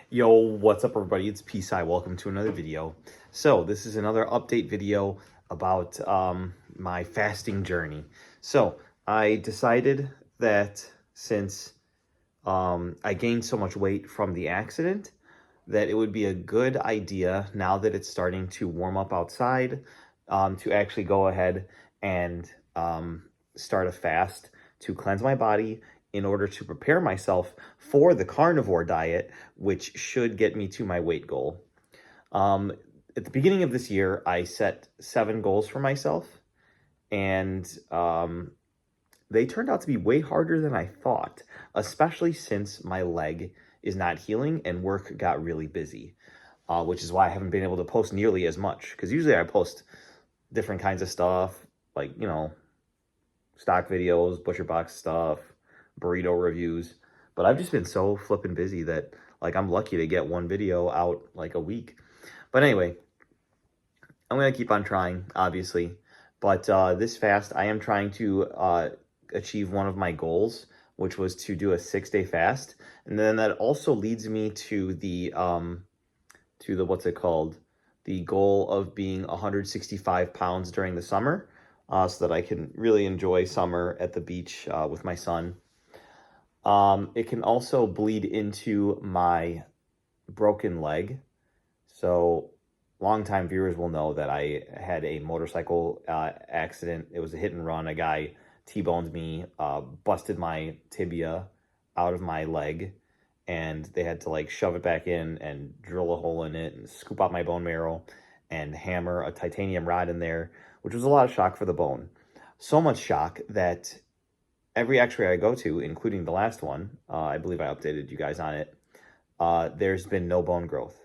Yo, what's up everybody? It's Peace. Welcome to another video. So this is another update video about my fasting journey. So I decided that since I gained so much weight from the accident, that it would be a good idea now that it's starting to warm up outside, to actually go ahead and start a fast to cleanse my body in order to prepare myself for the carnivore diet, which should get me to my weight goal. Um, at the beginning of this year, I set 7 goals for myself, and they turned out to be way harder than I thought, especially since my leg is not healing and work got really busy, which is why I haven't been able to post nearly as much. Because usually I post different kinds of stuff, like, stock videos, butcher box stuff, burrito reviews. But I've just been so flipping busy that, like, I'm lucky to get one video out, like, a week. But anyway, I'm going to keep on trying, obviously. But this fast, I am trying to achieve one of my goals, which was to do a 6-day fast. And then that also leads me to the what's it called? The goal of being 165 pounds during the summer, so that I can really enjoy summer at the beach with my son. It can also bleed into my broken leg. So longtime viewers will know that I had a motorcycle accident. It was a hit and run. A guy T-boned me, busted my tibia out of my leg, and they had to like shove it back in and drill a hole in it and scoop out my bone marrow and hammer a titanium rod in there, which was a lot of shock for the bone. So much shock that every x-ray I go to, including the last one, I believe I updated you guys on it, there's been no bone growth.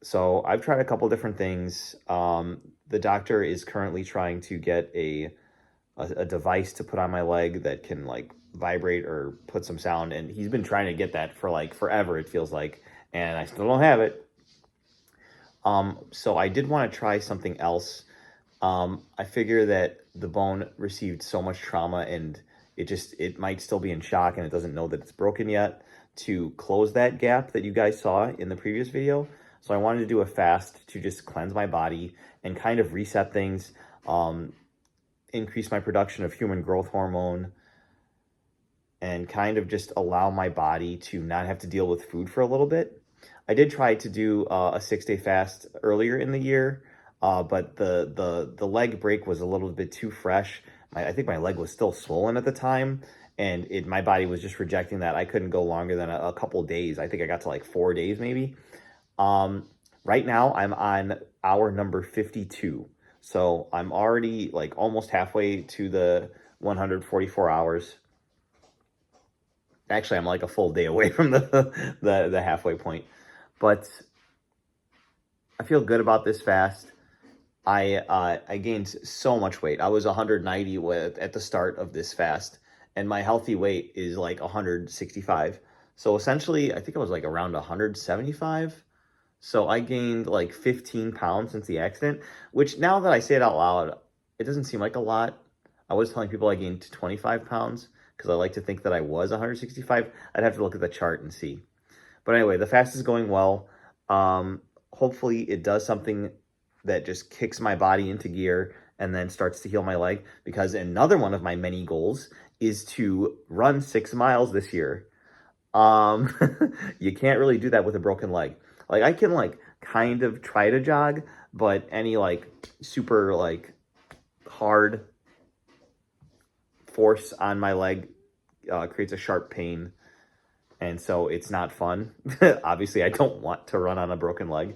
So I've tried a couple different things. The doctor is currently trying to get a device to put on my leg that can like vibrate or put some sound, and he's been trying to get that for like forever, it feels like, and I still don't have it. So I did want to try something else. I figure that the bone received so much trauma and it might still be in shock and it doesn't know that it's broken yet, to close that gap that you guys saw in the previous video. So I wanted to do a fast to just cleanse my body and kind of reset things, increase my production of human growth hormone, and kind of just allow my body to not have to deal with food for a little bit. I did try to do a 6-day fast earlier in the year, but the leg break was a little bit too fresh. I think my leg was still swollen at the time, and my body was just rejecting that. I couldn't go longer than a couple days. I think I got to like 4 days maybe. Right now I'm on hour number 52. So I'm already like almost halfway to the 144 hours. Actually, I'm like a full day away from the halfway point. But I feel good about this fast. I gained so much weight. I was 190 at the start of this fast, and my healthy weight is like 165. So essentially, I think I was like around 175. So I gained like 15 pounds since the accident, which now that I say it out loud, it doesn't seem like a lot. I was telling people I gained 25 pounds because I like to think that I was 165. I'd have to look at the chart and see. But anyway, the fast is going well. Hopefully it does something that just kicks my body into gear and then starts to heal my leg, because another one of my many goals is to run 6 miles this year. You can't really do that with a broken leg. Like, I can like kind of try to jog, but any like super like hard force on my leg creates a sharp pain, and so it's not fun. Obviously, I don't want to run on a broken leg.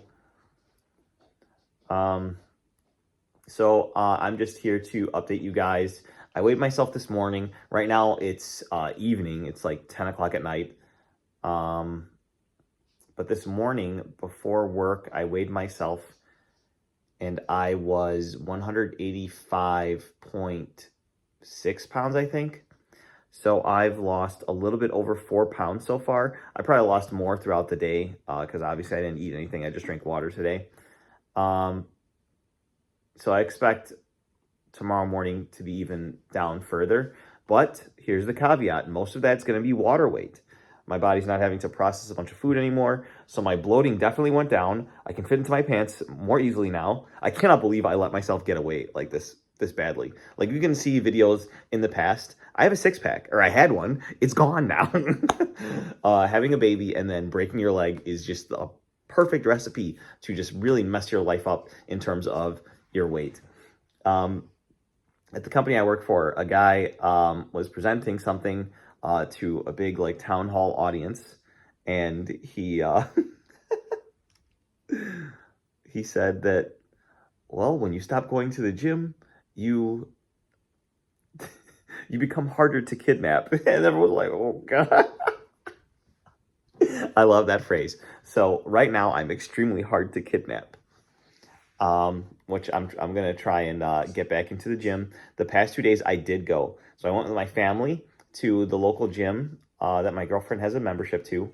So I'm just here to update you guys. I weighed myself this morning. Right now it's evening. It's like 10 o'clock at night. But this morning before work, I weighed myself and I was 185.6 pounds, I think. So I've lost a little bit over 4 pounds so far. I probably lost more throughout the day because obviously I didn't eat anything. I just drank water today. So I expect tomorrow morning to be even down further. But here's the caveat. Most of that's going to be water weight. My body's not having to process a bunch of food anymore. So my bloating definitely went down. I can fit into my pants more easily now. I cannot believe I let myself get away like this badly. Like, you can see videos in the past. I have a six-pack, or I had one. It's gone now. Having a baby and then breaking your leg is just a perfect recipe to just really mess your life up in terms of your weight. At the company I work for, a guy was presenting something to a big like town hall audience, and he he said that, well, when you stop going to the gym, you become harder to kidnap. And everyone's like, oh God. I love that phrase. So right now I'm extremely hard to kidnap. Which I'm gonna try and get back into the gym. The past 2 days I did go. So I went with my family to the local gym that my girlfriend has a membership to.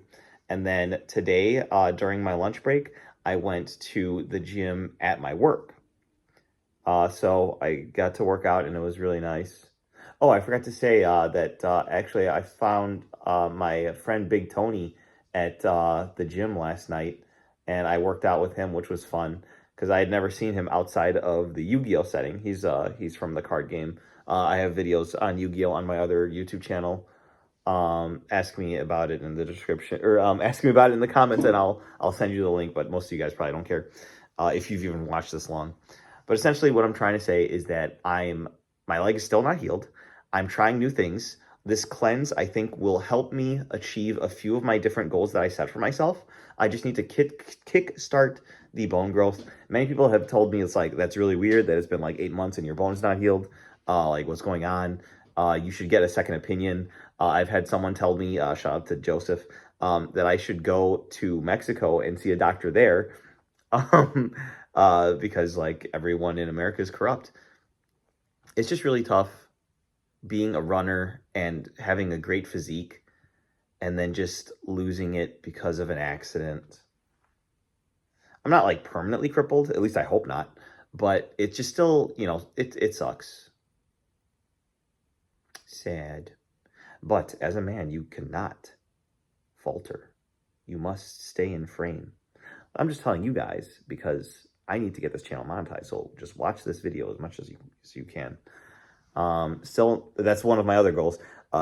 And then today, during my lunch break, I went to the gym at my work. So I got to work out and it was really nice. Oh, I forgot to say that actually I found my friend Big Tony at the gym last night, and I worked out with him, which was fun because I had never seen him outside of the Yu-Gi-Oh setting. He's from the card game. I have videos on Yu-Gi-Oh on my other YouTube channel. Ask me about it in the description, or ask me about it in the comments, and I'll send you the link. But most of you guys probably don't care if you've even watched this long. But essentially, what I'm trying to say is that my leg is still not healed. I'm trying new things. This cleanse, I think, will help me achieve a few of my different goals that I set for myself. I just need to kick start the bone growth. Many people have told me it's like, that's really weird that it's been like 8 months and your bone's not healed. Like, what's going on? You should get a second opinion. I've had someone tell me, shout out to Joseph, that I should go to Mexico and see a doctor there because like everyone in America is corrupt. It's just really tough being a runner and having a great physique and then just losing it because of an accident. I'm not like permanently crippled, at least I hope not, but it's just still, it sucks. Sad. But as a man, you cannot falter. You must stay in frame. I'm just telling you guys because I need to get this channel monetized, so just watch this video as much as you can. Still, that's one of my other goals,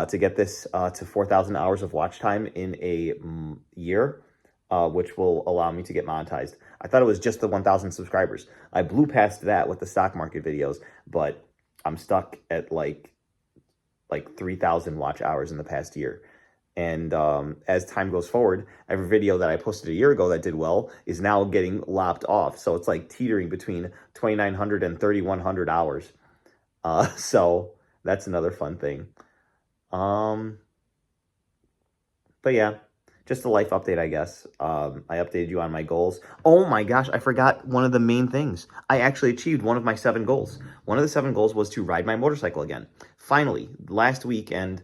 to get this to 4,000 hours of watch time in a year, which will allow me to get monetized. I thought it was just the 1,000 subscribers. I blew past that with the stock market videos, but I'm stuck at like 3,000 watch hours in the past year. And as time goes forward, every video that I posted a year ago that did well is now getting lopped off. So it's like teetering between 2,900 and 3,100 hours. So that's another fun thing. But yeah, just a life update, I guess. I updated you on my goals. Oh my gosh, I forgot one of the main things. I actually achieved one of my 7 goals. One of the 7 goals was to ride my motorcycle again. Finally, last weekend,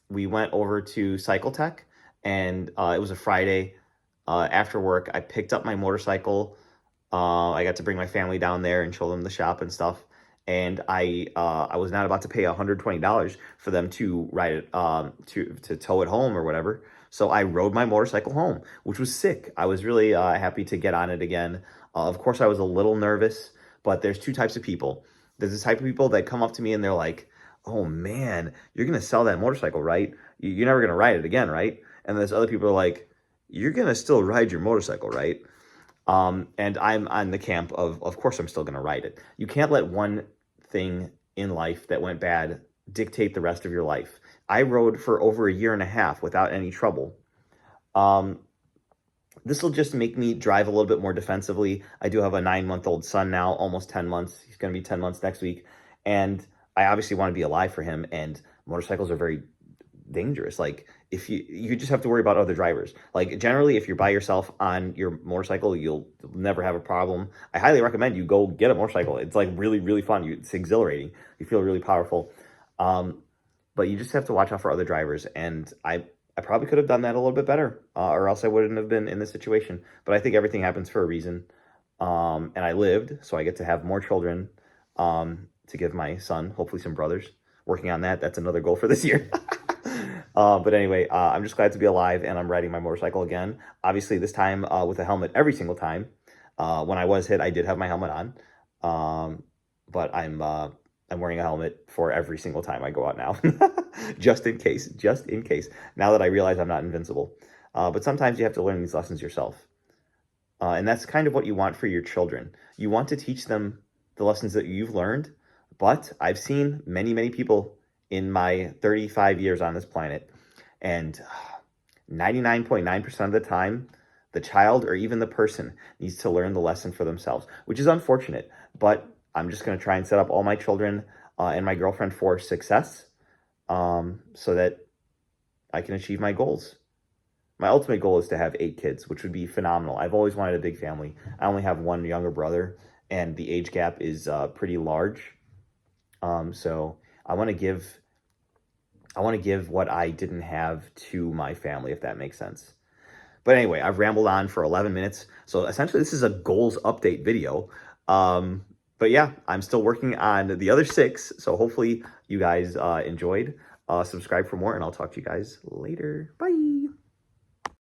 we went over to Cycle Tech, and it was a Friday. After work, I picked up my motorcycle. I got to bring my family down there and show them the shop and stuff. And I was not about to pay $120 for them to ride it, to tow it home or whatever. So I rode my motorcycle home, which was sick. I was really happy to get on it again. Of course, I was a little nervous, but there's 2 types of people. There's this type of people that come up to me and they're like, oh man, you're going to sell that motorcycle, right? You're never going to ride it again, right? And there's other people who are like, you're going to still ride your motorcycle, right? And I'm on the camp of course I'm still going to ride it. You can't let one thing in life that went bad dictate the rest of your life. I rode for over a year and a half without any trouble. This will just make me drive a little bit more defensively. I do have a 9-month-old son now, almost 10 months. He's going to be 10 months next week. And I obviously want to be alive for him. And motorcycles are very dangerous. Like, if you just have to worry about other drivers. Like, generally, if you're by yourself on your motorcycle, you'll never have a problem. I highly recommend you go get a motorcycle. It's like really, really fun. It's exhilarating. You feel really powerful. But you just have to watch out for other drivers. And I probably could have done that a little bit better, or else I wouldn't have been in this situation. But I think everything happens for a reason. And I lived, so I get to have more children to give my son, hopefully some brothers. Working on that. That's another goal for this year. But anyway, I'm just glad to be alive, and I'm riding my motorcycle again. Obviously, this time with a helmet every single time. When I was hit, I did have my helmet on, but I'm wearing a helmet for every single time I go out now, just in case. Just in case. Now that I realize I'm not invincible, but sometimes you have to learn these lessons yourself, and that's kind of what you want for your children. You want to teach them the lessons that you've learned, but I've seen many people in my 35 years on this planet, and 99.9% of the time, the child or even the person needs to learn the lesson for themselves, which is unfortunate. But I'm just going to try and set up all my children and my girlfriend for success, so that I can achieve my goals. My ultimate goal is to have 8 kids, which would be phenomenal. I've always wanted a big family. I only have one younger brother, and the age gap is pretty large. So I want to give what I didn't have to my family, if that makes sense. But anyway, I've rambled on for 11 minutes. So essentially, this is a goals update video. But yeah, I'm still working on the other 6. So hopefully you guys enjoyed. Subscribe for more, and I'll talk to you guys later. Bye.